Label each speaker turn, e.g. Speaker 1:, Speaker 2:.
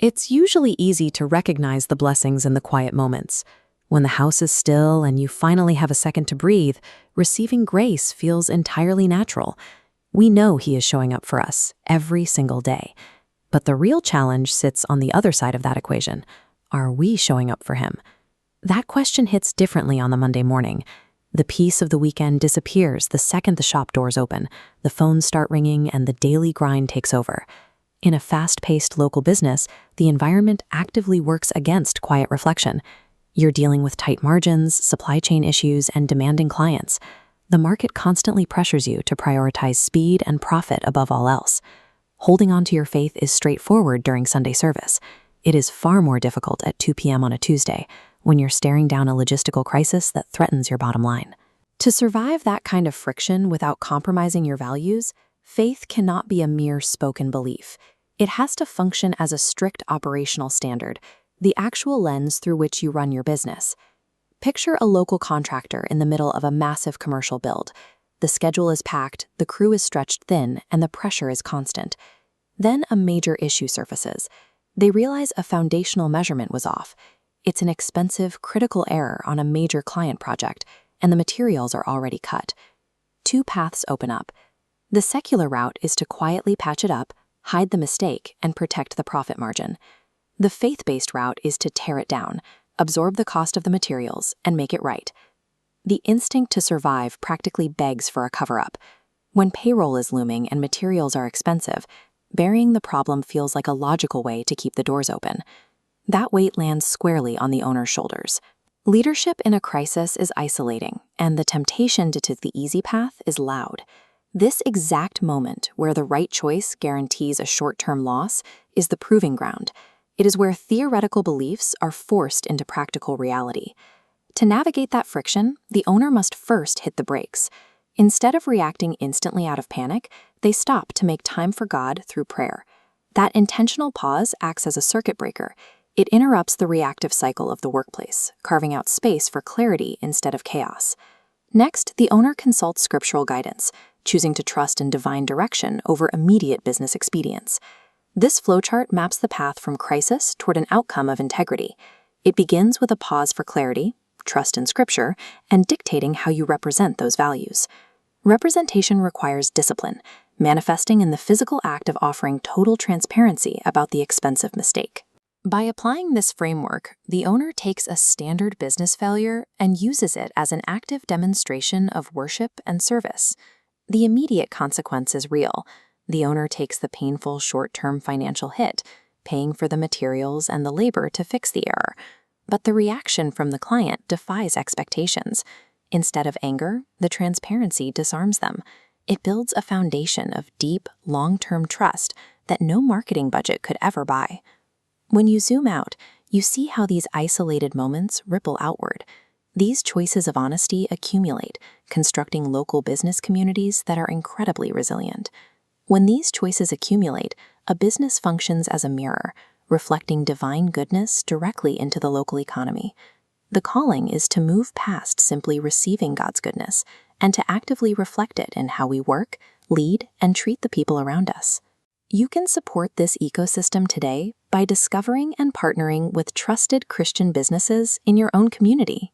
Speaker 1: It's usually easy to recognize the blessings in the quiet moments. When the house is still and you finally have a second to breathe, receiving grace feels entirely natural. We know He is showing up for us every single day. But the real challenge sits on the other side of that equation. Are we showing up for Him? That question hits differently on the Monday morning. The peace of the weekend disappears the second the shop doors open, the phones start ringing, and the daily grind takes over. In a fast-paced local business, the environment actively works against quiet reflection. You're dealing with tight margins, supply chain issues, and demanding clients. The market constantly pressures you to prioritize speed and profit above all else. Holding on to your faith is straightforward during Sunday service. It is far more difficult at 2 p.m. on a Tuesday, when you're staring down a logistical crisis that threatens your bottom line. To survive that kind of friction without compromising your values, faith cannot be a mere spoken belief. It has to function as a strict operational standard, the actual lens through which you run your business. Picture a local contractor in the middle of a massive commercial build. The schedule is packed, the crew is stretched thin, and the pressure is constant. Then a major issue surfaces. They realize a foundational measurement was off. It's an expensive, critical error on a major client project, and the materials are already cut. Two paths open up. The secular route is to quietly patch it up, hide the mistake, and protect the profit margin. The faith-based route is to tear it down, absorb the cost of the materials, and make it right. The instinct to survive practically begs for a cover-up. When payroll is looming and materials are expensive, burying the problem feels like a logical way to keep the doors open. That weight lands squarely on the owner's shoulders. Leadership in a crisis is isolating, and the temptation to take the easy path is loud. This exact moment where the right choice guarantees a short-term loss is the proving ground. It is where theoretical beliefs are forced into practical reality. To navigate that friction, the owner must first hit the brakes. Instead of reacting instantly out of panic, they stop to make time for God through prayer. That intentional pause acts as a circuit breaker. It interrupts the reactive cycle of the workplace, carving out space for clarity instead of chaos. Next, the owner consults scriptural guidance, choosing to trust in divine direction over immediate business expedience. This flowchart maps the path from crisis toward an outcome of integrity. It begins with a pause for clarity, trust in Scripture, and dictating how you represent those values. Representation requires discipline, manifesting in the physical act of offering total transparency about the expensive mistake. By applying this framework, the owner takes a standard business failure and uses it as an active demonstration of worship and service. The immediate consequence is real. The owner takes the painful short-term financial hit, paying for the materials and the labor to fix the error. But the reaction from the client defies expectations. Instead of anger, the transparency disarms them. It builds a foundation of deep, long-term trust that no marketing budget could ever buy. When you zoom out, you see how these isolated moments ripple outward. These choices of honesty accumulate, constructing local business communities that are incredibly resilient. When these choices accumulate, a business functions as a mirror, reflecting divine goodness directly into the local economy. The calling is to move past simply receiving God's goodness and to actively reflect it in how we work, lead, and treat the people around us. You can support this ecosystem today by discovering and partnering with trusted Christian businesses in your own community.